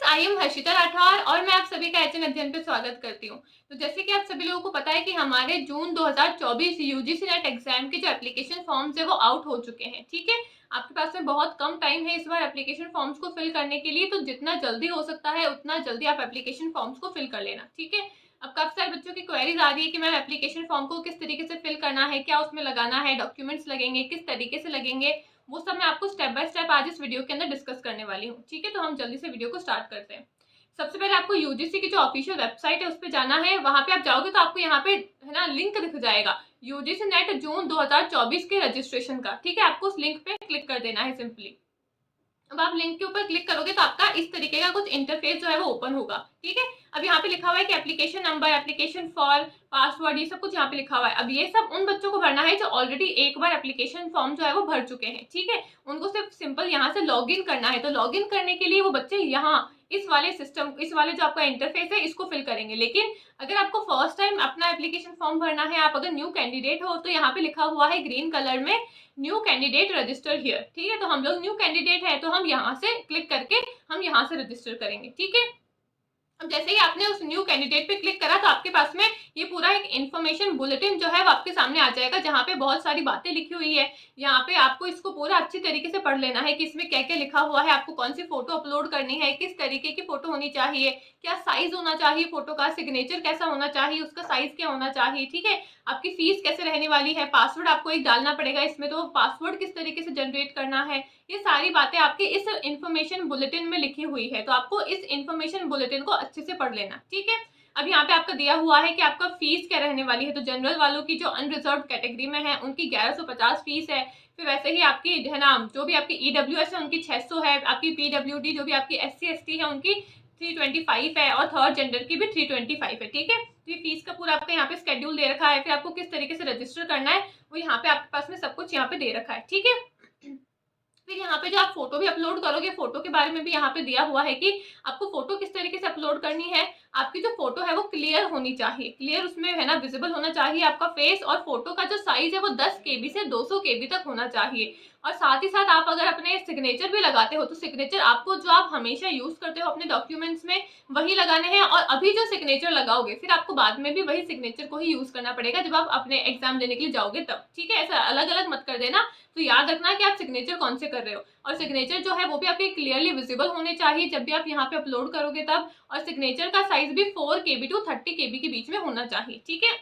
I am Harshita Rathore और मैं आप सभी का एचएन अध्ययन पे स्वागत करती हूँ। तो जैसे कि आप सभी लोगों को पता है कि हमारे जून 2024 यूजीसी नेट एग्जाम के जो एप्लीकेशन फॉर्म्स है वो आउट हो चुके हैं। ठीक है, आपके पास में बहुत कम टाइम है इस बार एप्लीकेशन फॉर्म्स को फिल करने के लिए, तो जितना जल्दी हो सकता है उतना जल्दी आप एप्लीकेशन फॉर्म्स को फिल कर लेना। ठीक है, अब काफी सारे बच्चों की क्वेरीज आ रही है कि मैम एप्लीकेशन फॉर्म को किस तरीके से फिल करना है, क्या उसमें लगाना है, डॉक्यूमेंट्स लगेंगे, किस तरीके से लगेंगे, वो सब मैं आपको स्टेप बाय स्टेप आज इस वीडियो के अंदर डिस्कस करने वाली हूँ। ठीक है, तो हम जल्दी से वीडियो को स्टार्ट करते हैं। सबसे पहले आपको यूजीसी की जो ऑफिशियल वेबसाइट है उस पर जाना है। वहां पे आप जाओगे तो आपको यहाँ पे है ना लिंक दिख जाएगा यूजीसी नेट जून 2024 के रजिस्ट्रेशन का। ठीक है, आपको उस लिंक पे क्लिक कर देना है सिंपली। अब आप लिंक के ऊपर क्लिक करोगे तो आपका इस तरीके का कुछ इंटरफेस जो है वो ओपन होगा। ठीक है, अब यहाँ पे लिखा हुआ है कि application number, application for, password, ये सब कुछ यहाँ पे लिखा हुआ है। अब ये सब उन बच्चों को भरना है जो ऑलरेडी एक बार एप्लीकेशन फॉर्म जो है वो भर चुके हैं। ठीक है, उनको सिर्फ सिंपल यहाँ से लॉग इन करना है। तो लॉग इन करने के लिए वो बच्चे यहाँ इस वाले सिस्टम, इस वाले जो आपका इंटरफेस है इसको फिल करेंगे। लेकिन अगर आपको फर्स्ट टाइम अपना एप्लीकेशन फॉर्म भरना है, आप अगर न्यू कैंडिडेट हो, तो यहाँ पे लिखा हुआ है ग्रीन कलर में न्यू कैंडिडेट रजिस्टर हियर। ठीक है, तो हम लोग न्यू कैंडिडेट है तो हम यहाँ से क्लिक करके हम यहाँ से रजिस्टर करेंगे। ठीक है, अब जैसे ही आपने उस न्यू कैंडिडेट पे क्लिक करा तो आपके पास में ये पूरा एक इन्फॉर्मेशन बुलेटिन जो है वो आपके सामने आ जाएगा, जहाँ पे बहुत सारी बातें लिखी हुई है। यहाँ पे आपको इसको पूरा अच्छी तरीके से पढ़ लेना है कि इसमें क्या क्या लिखा हुआ है, आपको कौन सी फोटो अपलोड करनी है, किस तरीके की फोटो होनी चाहिए, क्या साइज होना चाहिए फोटो का, सिग्नेचर कैसा होना चाहिए, उसका साइज क्या होना चाहिए। ठीक है, आपकी फीस कैसे रहने वाली है, पासवर्ड आपको एक डालना पड़ेगा इसमें, तो पासवर्ड किस तरीके से जनरेट करना है, ये सारी बातें आपके इस इंफॉर्मेशन बुलेटिन में लिखी हुई है। तो आपको इस इंफॉर्मेशन बुलेटिन को अच्छे से पढ़ लेना। ठीक है, अब यहाँ पे आपका दिया हुआ है कि आपका फीस क्या रहने वाली है। तो जनरल वालों की जो अनरिजर्व कैटेगरी में है उनकी 1150 फीस है। फिर वैसे ही आपकी है ना जो भी आपकी ईडब्ल्यूएस है उनकी 600 है। आपकी पीडब्ल्यूडी जो भी आपकी एससी एसटी है उनकी 325 है, और थर्ड जेंडर की भी 325 है। ठीक है, तो ये फीस का पूरा आपका यहाँ पे स्केड्यूल दे रखा है। फिर आपको किस तरीके से रजिस्टर करना है वो यहाँ पे आपके पास में सब कुछ यहाँ पे दे रखा है। ठीक है, फिर यहाँ पे जो आप फोटो भी अपलोड करोगे, फोटो के बारे में भी यहाँ पे दिया हुआ है कि आपको फोटो किस तरीके से अपलोड करनी है। आपकी जो फोटो है वो क्लियर होनी चाहिए, क्लियर उसमें है ना विजिबल होना चाहिए आपका फेस, और फोटो का जो साइज है वो 10 KB से 200 KB तक होना चाहिए। और साथ ही साथ आप अगर अपने सिग्नेचर भी लगाते हो तो सिग्नेचर आपको जो आप हमेशा यूज करते हो अपने डॉक्यूमेंट्स में वही लगाने हैं, और अभी जो सिग्नेचर लगाओगे फिर आपको बाद में भी वही सिग्नेचर को ही यूज करना पड़ेगा जब आप अपने एग्जाम देने के लिए जाओगे तब। ठीक है, ऐसा अलग अलग मत कर देना। तो याद रखना कि आप सिग्नेचर कौन से कर रहे हो, और सिग्नेचर जो है वो भी आपके क्लियरली विजिबल होने चाहिए जब भी आप यहाँ पे अपलोड करोगे तब। और सिग्नेचर का साइज भी 4 KB टू 30 KB के बीच में होना चाहिए। ठीक है,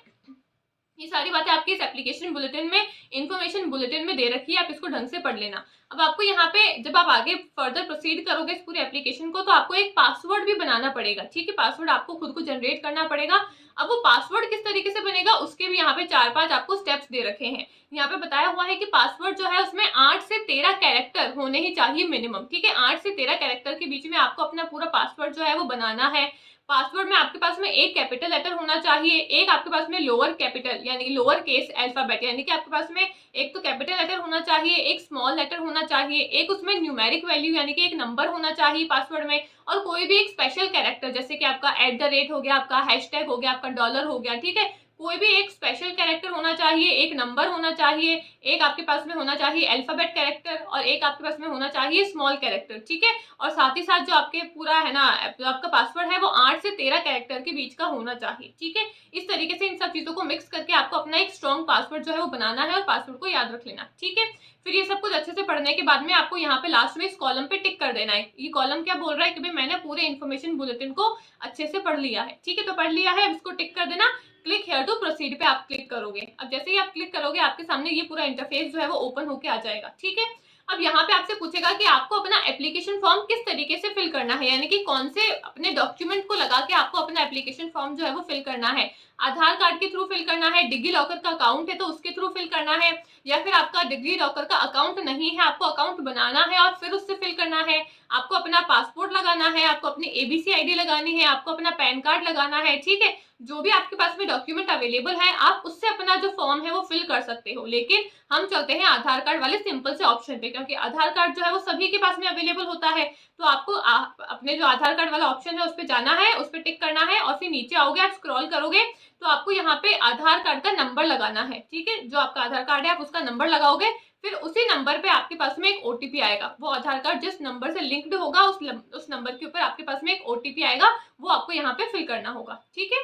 ये सारी बातें आपके इस एप्लीकेशन बुलेटिन में, इंफॉर्मेशन बुलेटिन में दे रखी है, आप इसको ढंग से पढ़ लेना। अब आपको यहाँ पे जब आप आगे फर्दर प्रोसीड करोगे इस पूरे एप्लीकेशन को तो आपको एक पासवर्ड भी बनाना पड़ेगा। ठीक है, पासवर्ड आपको खुद को जनरेट करना पड़ेगा। अब वो पासवर्ड किस तरीके से बनेगा उसके भी यहाँ पे 4-5 आपको स्टेप्स दे रखे हैं। यहाँ पे बताया हुआ है कि पासवर्ड जो है उसमें 8 से 13 कैरेक्टर होने ही चाहिए मिनिमम। ठीक है, 8 से 13 कैरेक्टर के बीच में आपको अपना पूरा पासवर्ड जो है वो बनाना है। पासवर्ड में आपके पास में एक कैपिटल लेटर होना चाहिए, एक आपके पास में लोअर कैपिटल यानी लोअर केस अल्फाबेट, यानी कि आपके पास में एक तो कैपिटल लेटर होना चाहिए, एक स्मॉल लेटर होना चाहिए, एक उसमें न्यूमेरिक वैल्यू यानी कि एक नंबर होना चाहिए पासवर्ड में, और कोई भी एक स्पेशल कैरेक्टर जैसे कि आपका @ हो गया, आपका हैशटैग हो गया, आपका डॉलर हो गया। ठीक है, कोई भी एक स्पेशल कैरेक्टर होना चाहिए, एक नंबर होना चाहिए, एक आपके पास में होना चाहिए अल्फाबेट कैरेक्टर, और एक आपके पास में होना चाहिए स्मॉल कैरेक्टर। ठीक है, और साथ ही साथ जो आपके पूरा है ना जो आपका पासवर्ड है वो 8 से 13 कैरेक्टर के बीच का होना चाहिए। ठीक है, इस तरीके से इन सब चीजों को मिक्स करके आपको अपना एक स्ट्रॉन्ग पासवर्ड जो है वो बनाना है और पासवर्ड को याद रख लेना। ठीक है, फिर ये सब कुछ अच्छे से पढ़ने के बाद में आपको यहाँ पे लास्ट में इस कॉलम पे टिक कर देना है। ये कॉलम क्या बोल रहा है कि भाई मैंने पूरे इन्फॉर्मेशन बुलेटिन को अच्छे से पढ़ लिया है। ठीक है, तो पढ़ लिया है, अब इसको टिक कर देना। क्लिक हेयर टू प्रोसीड पे आप क्लिक करोगे। अब जैसे ही आप क्लिक करोगे आपके सामने ये पूरा इंटरफेस जो है वो ओपन होके आ जाएगा। ठीक है, अब यहाँ पे आपसे पूछेगा कि आपको अपना एप्लीकेशन फॉर्म किस तरीके से फिल करना है, यानी कि कौन से अपने डॉक्यूमेंट को लगा के आपको अपना एप्लीकेशन फॉर्म जो है वो फिल करना है। आधार कार्ड के थ्रू फिल करना है, डिजी लॉकर का अकाउंट है तो उसके थ्रू फिल करना है, या फिर आपका डिजी लॉकर का अकाउंट नहीं है, आपको अकाउंट बनाना है और फिर उससे फिल करना है, आपको अपना पासपोर्ट लगाना है, आपको अपनी एबीसी आईडी लगानी है, आपको अपना पैन कार्ड लगाना है। ठीक है, जो भी आपके पास में डॉक्यूमेंट अवेलेबल है आप उससे अपना जो फॉर्म है वो फिल कर सकते हो। लेकिन हम चलते हैं आधार कार्ड वाले सिंपल से ऑप्शन पे, क्योंकि आधार कार्ड जो है वो सभी के पास में अवेलेबल होता है। तो आपको अपने जो आधार कार्ड वाला ऑप्शन है उस पर जाना है, उस पर टिक करना है, और फिर नीचे आओगे, आप स्क्रॉल करोगे तो आपको यहाँ पे आधार कार्ड का नंबर लगाना है। ठीक है, जो आपका आधार कार्ड है आप उसका नंबर लगाओगे, फिर उसी नंबर पे आपके पास में एक ओटीपी आएगा। वो आधार कार्ड जिस नंबर से लिंक्ड होगा उस नंबर के ऊपर आपके पास में एक ओटीपी आएगा, वो आपको यहाँ पे फिल करना होगा। ठीक है,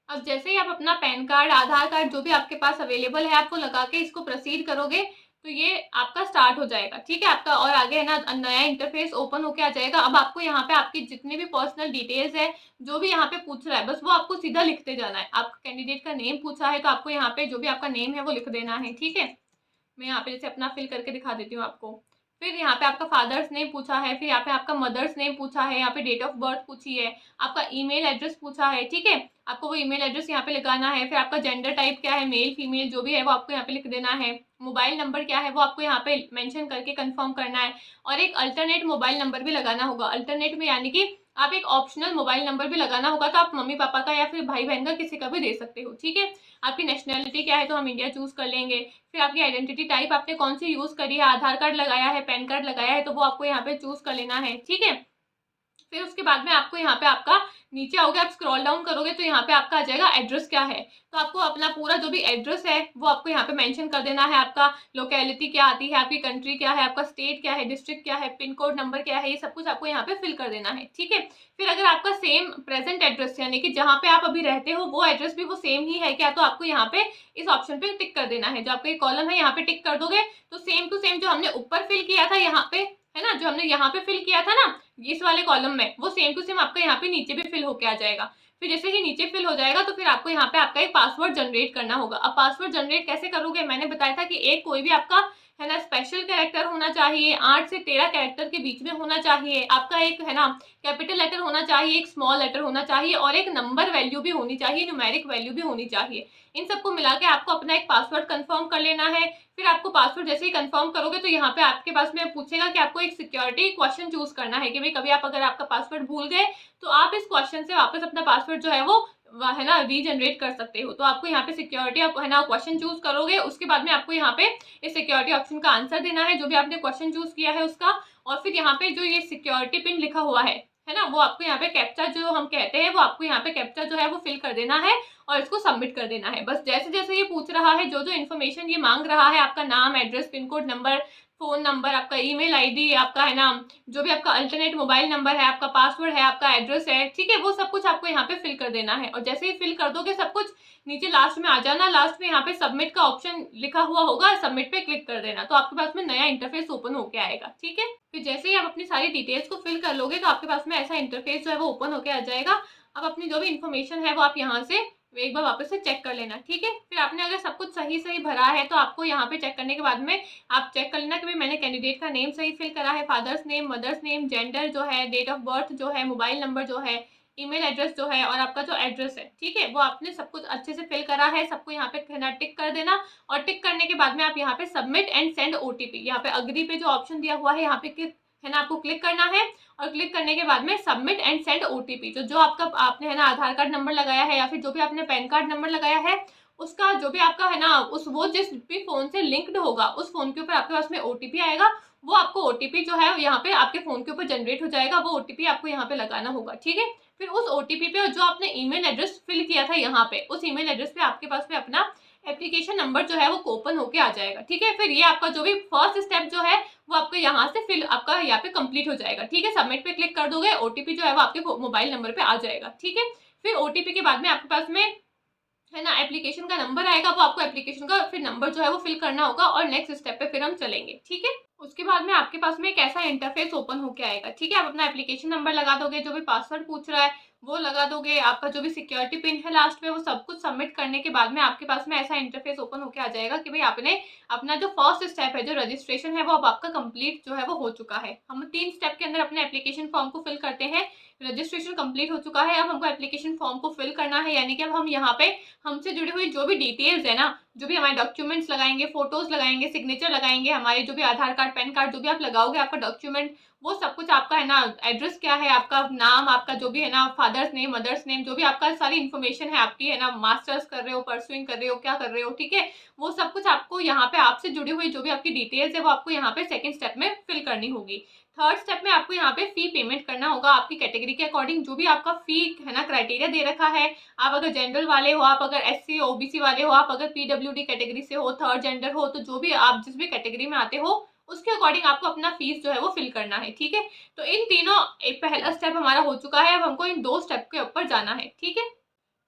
अब जैसे ही आप अपना पैन कार्ड, आधार कार्ड जो भी आपके पास अवेलेबल है, आपको लगा के इसको प्रोसीड करोगे तो ये आपका स्टार्ट हो जाएगा। ठीक है, आपका और आगे है ना नया इंटरफेस ओपन होके आ जाएगा। अब आपको यहाँ पे आपकी जितनी भी पर्सनल डिटेल्स है, जो भी यहाँ पे पूछ रहा है, बस वो आपको सीधा लिखते जाना है। आपका कैंडिडेट का नेम पूछा है तो आपको यहाँ पे जो भी आपका नेम है वो लिख देना है। ठीक है, मैं यहाँ पे जैसे अपना फिल करके दिखा देती हूँ आपको। फिर यहाँ पे आपका फादर्स नेम पूछा है, फिर यहाँ पे आपका मदर्स नेम पूछा है, यहाँ पे डेट ऑफ बर्थ पूछी है, आपका ईमेल एड्रेस पूछा है। ठीक है, आपको वो ईमेल एड्रेस यहाँ पे लगाना है। फिर आपका जेंडर टाइप क्या है, मेल फीमेल जो भी है वो आपको यहाँ पे लिख देना है। मोबाइल नंबर क्या है वो आपको यहाँ पे मेंशन करके कंफर्म करना है। और एक अल्टरनेट मोबाइल नंबर भी लगाना होगा। अल्टरनेट में यानी कि आप एक ऑप्शनल मोबाइल नंबर भी लगाना होगा, तो आप मम्मी पापा का या फिर भाई बहन का किसी का भी दे सकते हो। ठीक है, आपकी नेशनैलिटी क्या है तो हम इंडिया चूज कर लेंगे। फिर आपकी आइडेंटिटी टाइप आपने कौन सी यूज करी है, आधार कार्ड लगाया है, पैन कार्ड लगाया है, तो वो आपको यहाँ पे चूज कर लेना है। ठीक है, फिर उसके बाद में आपको यहाँ पे आपका नीचे आओगे, आप स्क्रॉल डाउन करोगे तो यहाँ पे आपका आ जाएगा एड्रेस क्या है। तो आपको अपना पूरा जो भी एड्रेस है वो आपको यहाँ पे मेंशन कर देना है। आपका लोकेलिटी क्या आती है, आपकी कंट्री क्या है, आपका स्टेट क्या है, डिस्ट्रिक्ट क्या है, पिन कोड नंबर क्या है, ये सब कुछ आपको यहाँ पे फिल कर देना है। ठीक है, फिर अगर आपका सेम प्रेजेंट एड्रेस यानी कि जहाँ पे आप अभी रहते हो वो एड्रेस भी वो सेम ही है क्या, तो आपको यहाँ पे इस ऑप्शन पे टिक कर देना है। जो आपका कॉलम है यहाँ पे टिक कर दोगे तो सेम टू सेम जो हमने ऊपर फिल किया था यहाँ पे, है ना, जो हमने यहाँ पे फिल किया था ना इस वाले कॉलम में, वो सेम टू सेम आपका यहाँ पे नीचे भी फिल होके आ जाएगा। फिर जैसे ही नीचे फिल हो जाएगा तो फिर आपको यहाँ पे आपका एक पासवर्ड जनरेट करना होगा। अब पासवर्ड जनरेट कैसे करोगे, मैंने बताया था कि एक कोई भी आपका है ना स्पेशल कैरेक्टर होना चाहिए, 8 से 13 कैरेक्टर के बीच में होना चाहिए। आपका एक है ना कैपिटल लेटर होना चाहिए, एक स्मॉल लेटर होना चाहिए और एक नंबर वैल्यू भी होनी चाहिए, न्यूमेरिक वैल्यू भी होनी चाहिए। इन सबको मिला के आपको अपना एक पासवर्ड कंफर्म कर लेना है। फिर आपको पासवर्ड जैसे ही कंफर्म करोगे तो यहाँ पे आपके पास में पूछेगा कि आपको एक सिक्योरिटी क्वेश्चन चूज करना है कि भाई कभी आप अगर आपका पासवर्ड भूल गए तो आप इस क्वेश्चन से वापस अपना पासवर्ड जो है वो है ना रीजनरेट कर सकते हो। तो आपको यहाँ पे सिक्योरिटी आप है ना क्वेश्चन चूज करोगे, उसके बाद में आपको यहाँ पे इस सिक्योरिटी ऑप्शन का आंसर देना है जो भी आपने क्वेश्चन चूज किया है उसका। और फिर यहाँ पे जो ये सिक्योरिटी पिन लिखा हुआ है ना, वो आपको यहाँ पे कैप्चा जो हम कहते हैं वो आपको यहाँ पे कैप्चा जो है वो फिल कर देना है और इसको सबमिट कर देना है। बस जैसे जैसे ये पूछ रहा है, जो जो इन्फॉर्मेशन ये मांग रहा है, आपका नाम, address, pin code number, phone number, आपका ईमेल आईडी, आपका है ना जो भी आपका अल्टरनेट मोबाइल नंबर है, आपका पासवर्ड है, आपका एड्रेस है, ठीक है, वो सब कुछ आपको यहाँ पे फिल कर देना है। और जैसे ही फिल कर दोगे सब कुछ, नीचे लास्ट में आ जाना, लास्ट में यहाँ पे सबमिट का ऑप्शन लिखा हुआ होगा, सबमिट पे क्लिक कर देना, तो आपके पास में नया इंटरफेस ओपन होके आएगा। ठीक है, फिर जैसे ही आप अपनी सारी डिटेल्स को फिल कर लोगे तो आपके पास में ऐसा इंटरफेस जो है वो ओपन होके आ जाएगा। अब अपनी जो भी इन्फॉर्मेशन है वो आप यहाँ से एक बार वापस से चेक कर लेना। ठीक है, फिर आपने अगर सब कुछ सही सही भरा है तो आपको यहाँ पे चेक करने के बाद में आप चेक कर लेना कि भाई मैंने कैंडिडेट का नेम सही फिल करा है, father's name, mother's name, gender जो है, डेट ऑफ बर्थ जो है, मोबाइल नंबर जो है, ईमेल एड्रेस जो है और आपका जो एड्रेस है, ठीक है, वो आपने सब कुछ अच्छे से फिल करा है। सबको यहाँ पे ना टिक कर देना और टिक करने के बाद में आप यहाँ पे सबमिट एंड सेंड ओटीपी, यहाँ पे अग्री पे जो ऑप्शन दिया हुआ है यहाँ पे है ना आपको क्लिक करना है और क्लिक करने के बाद में सबमिट एंड सेंड ओटीपी, जो आपका आपने है ना आधार कार्ड नंबर लगाया है या फिर जो भी आपने पैन कार्ड नंबर लगाया है उसका जो भी आपका है ना वो जिस भी फोन से लिंक्ड होगा उस फोन के ऊपर आपके पास में ओटीपी आएगा। वो आपको ओटीपी जो है यहाँ पे आपके फोन के ऊपर जनरेट हो जाएगा, वो ओटीपी आपको यहाँ पे लगाना होगा। ठीक है, फिर उस ओटीपी पे जो आपने ईमेल एड्रेस फिल किया था यहाँ पे, उस ईमेल एड्रेस पे आपके पास में अपना एप्लीकेशन नंबर जो है वो ओपन होके आ जाएगा। ठीक है, फिर ये आपका जो भी फर्स्ट स्टेप जो है वो आपको यहाँ से फिल आपका यहाँ पे कंप्लीट हो जाएगा। ठीक है, सबमिट पे क्लिक कर दोगे, ओटीपी जो है वो आपके मोबाइल नंबर पे आ जाएगा। ठीक है, फिर ओटीपी के बाद में आपके पास में है ना एप्लीकेशन का नंबर आएगा, वो आपको एप्लीकेशन का फिर नंबर जो है वो फिल करना होगा और नेक्स्ट स्टेप पे फिर हम चलेंगे। ठीक है, उसके बाद में आपके पास में एक ऐसा इंटरफेस ओपन होके आएगा। ठीक है, आप अपना एप्लीकेशन नंबर लगा दोगे, जो भी पासवर्ड पूछ रहा है वो लगा दोगे, आपका जो भी सिक्योरिटी पिन है लास्ट में वो सब कुछ सबमिट करने के बाद में आपके पास में ऐसा इंटरफेस ओपन होके आ जाएगा कि भाई आपने अपना जो फर्स्ट स्टेप है, जो रजिस्ट्रेशन है, वो अब आपका कंप्लीट जो है वो हो चुका है। हम 3 स्टेप के अंदर अपने एप्लीकेशन फॉर्म को फिल करते हैं। रजिस्ट्रेशन कंप्लीट हो चुका है, अब हमको एप्लीकेशन फॉर्म को फिल करना है, यानी कि अब हम यहाँ पे हमसे जुड़ी हुई जो भी डिटेल्स है ना, जो भी हमारे डॉक्यूमेंट्स लगाएंगे, फोटोज लगाएंगे, सिग्नेचर लगाएंगे, हमारे जो भी आधार कार्ड, पैन कार्ड जो भी आप लगाओगे आपका डॉक्यूमेंट, वो सब कुछ आपका है ना, एड्रेस क्या है, आपका नाम, आपका जो भी है ना फादर्स नेम, मदर्स नेम, जो भी आपका सारी इन्फॉर्मेशन है आपकी है ना, मास्टर्स कर रहे हो, परसुइंग कर रहे हो, क्या कर रहे हो, ठीक है, वो सब कुछ आपको यहाँ पे आपसे जुड़ी हुई जो भी आपकी डिटेल्स है वो आपको यहाँ पे सेकंड स्टेप में फिल करनी होगी। थर्ड स्टेप में आपको यहाँ पे फी पेमेंट करना होगा आपकी कैटेगरी के अकॉर्डिंग, जो भी आपका फी है ना क्राइटेरिया दे रखा है। आप अगर जनरल वाले हो, आप अगर एससी ओबीसी वाले हो, आप अगर पीडब्ल्यूडी कैटेगरी से हो, थर्ड जेंडर हो, तो जो भी आप जिस भी कैटेगरी में आते हो उसके अकॉर्डिंग आपको अपना फीस जो है वो फिल करना है, ठीक है। तो इन तीनों, एक पहला स्टेप हमारा हो चुका है, अब हमको इन 2 स्टेप के ऊपर जाना है, ठीक है।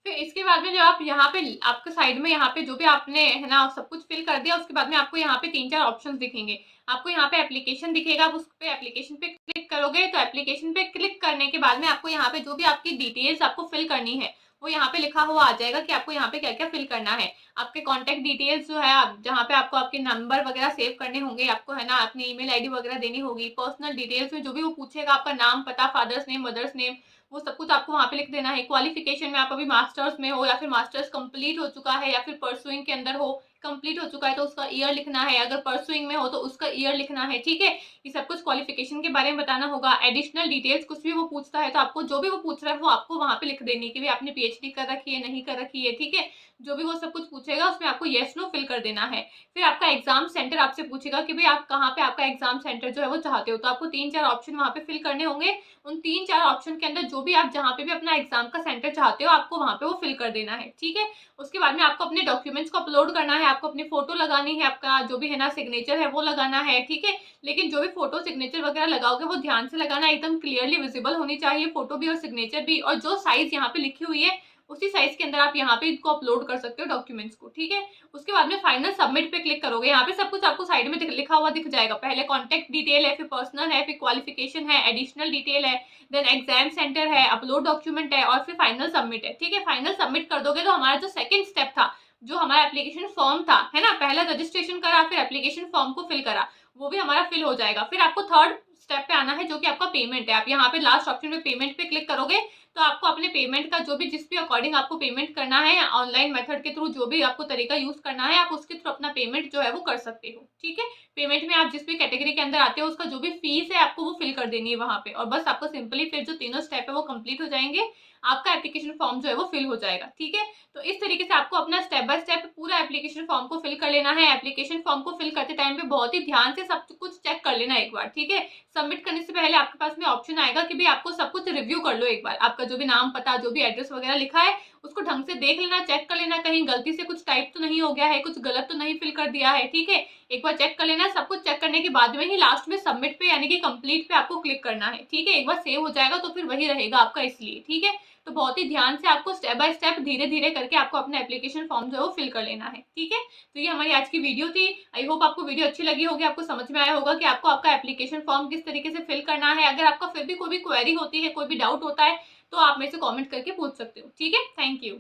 फिर इसके बाद में जो आप यहाँ पे आपके साइड में यहाँ पे जो भी आपने है ना सब कुछ फिल कर दिया, उसके बाद में आपको यहाँ पे 3-4 ऑप्शंस दिखेंगे। आपको यहाँ पे एप्लीकेशन दिखेगा, आप उस पे एप्लीकेशन पे क्लिक करोगे, तो एप्लीकेशन पे क्लिक करने के बाद में आपको यहाँ पे जो भी आपकी डिटेल्स आपको फिल करनी है वो यहाँ पे लिखा हुआ आ जाएगा कि आपको यहाँ पे क्या क्या फिल करना है। आपके कॉन्टेक्ट डिटेल्स जो है, आप जहाँ पे आपको आपके नंबर वगैरह सेव करने होंगे, आपको है ना अपनी ईमेल आईडी वगैरह देनी होगी, पर्सनल डिटेल्स में जो भी वो पूछेगा, आपका नाम, पता, फादर्स नेम, मदर्स नेम, वो सब कुछ आपको वहाँ पे लिख देना है। क्वालिफिकेशन में आप अभी मास्टर्स में हो या फिर मास्टर्स कंप्लीट हो चुका है या फिर परसुइंग के अंदर हो, कंप्लीट हो चुका है तो उसका ईयर लिखना है, अगर परसुइंग में हो तो उसका ईयर लिखना है, ठीक है। ये सब कुछ क्वालिफिकेशन के बारे में बताना होगा। एडिशनल डिटेल्स कुछ भी वो पूछता है तो आपको जो भी वो पूछ रहा है वो आपको वहाँ पे लिख देनी है कि भाई आपने पीएचडी कर रखी है, नहीं कर रखी है, ठीक है। जो भी वो सब कुछ पूछेगा उसमें आपको येस नो फिल कर देना है। फिर आपका एग्जाम सेंटर आपसे पूछेगा कि भाई आप कहाँ पे आपका एग्जाम सेंटर जो है वो चाहते हो, तो आपको 3-4 ऑप्शन वहाँ पे फिल करने होंगे। उन 3-4 ऑप्शन के अंदर जो भी आप जहाँ पे भी अपना एग्जाम का सेंटर चाहते हो आपको वहाँ पे वो फिल कर देना है, ठीक है। उसके बाद में आपको अपने डॉक्यूमेंट्स को अपलोड करना है, आपको अपनी फोटो लगानी है, आपका जो भी है ना सिग्नेचर है वो लगाना है, ठीक है। लेकिन जो भी फोटो सिग्नेचर वगैरह लगाओगे वो ध्यान से लगाना, एकदम क्लियरली विजिबल होनी चाहिए फोटो भी और सिग्नेचर भी, और जो साइज यहाँ पे लिखी हुई है उसी साइज के अंदर आप यहाँ पे इसको अपलोड कर सकते हो डॉक्यूमेंट्स को, ठीक है। उसके बाद में फाइनल सबमिट पे क्लिक करोगे, यहाँ पे सब कुछ आपको साइड में लिखा हुआ दिख जाएगा। पहले कॉन्टेक्ट डिटेल है, फिर पर्सनल है, फिर क्वालिफिकेशन है, एडिशनल डिटेल है, देन एग्जाम सेंटर है, अपलोड डॉक्यूमेंट है और फिर फाइनल सबमिट है, ठीक है। फाइनल सबमिट कर दोगे तो हमारा जो सेकंड स्टेप था, जो हमारा एप्लीकेशन फॉर्म था है ना, पहला रजिस्ट्रेशन करा फिर एप्लीकेशन फॉर्म को फिल करा, वो भी हमारा फिल हो जाएगा। फिर आपको थर्ड स्टेप पे आना है जो कि आपका पेमेंट है। आप यहाँ पे लास्ट ऑप्शन में पेमेंट पे क्लिक करोगे तो आपको अपने पेमेंट का जो भी जिस भी अकॉर्डिंग आपको पेमेंट करना है, ऑनलाइन मेथड के थ्रू जो भी आपको तरीका यूज करना है आप उसके थ्रू अपना पेमेंट जो है वो कर सकते हो, ठीक है। पेमेंट में आप जिस भी कैटेगरी के अंदर आते हो उसका जो भी फीस है आपको वो फिल कर देनी है वहां पे, और बस आपको सिंपली फिर जो तीनों स्टेप है वो कंप्लीट हो जाएंगे, आपका एप्लीकेशन फॉर्म जो है वो फिल हो जाएगा, ठीक है। तो इस तरीके से आपको अपना स्टेप बाय स्टेप पूरा एप्लीकेशन फॉर्म को फिल कर लेना है। एप्लीकेशन फॉर्म को फिल करते टाइम पे बहुत ही ध्यान से सब कुछ चेक कर लेना एक बार, ठीक है। सबमिट करने से पहले आपके पास में ऑप्शन आएगा कि भाई आपको सब कुछ रिव्यू कर लो एक बार, आपका जो भी नाम, पता, जो भी एड्रेस वगैरह लिखा है उसको ढंग से देख लेना, चेक कर लेना कहीं गलती से कुछ टाइप तो नहीं हो गया है, कुछ गलत तो नहीं फिल कर दिया है, ठीक है। एक बार चेक कर लेना। सब कुछ चेक करने के बाद में ही लास्ट में सबमिट पे यानी कि कंप्लीट पे आपको क्लिक करना है, ठीक है। एक बार सेव हो जाएगा तो फिर वही रहेगा आपका, इसलिए, ठीक है। तो बहुत ही ध्यान से आपको स्टेप बाय स्टेप धीरे धीरे करके आपको अपना एप्लीकेशन फॉर्म जो है वो फिल कर लेना है, ठीक है। तो ये हमारी आज की वीडियो थी। आई होप आपको वीडियो अच्छी लगी होगी, आपको समझ में आया होगा कि आपको आपका एप्लीकेशन फॉर्म किस तरीके से फिल करना है। अगर आपका फिर भी कोई भी क्वेरी होती है, कोई भी डाउट होता है तो आप मेरे से कमेंट करके पूछ सकते हो, ठीक है। Thank you.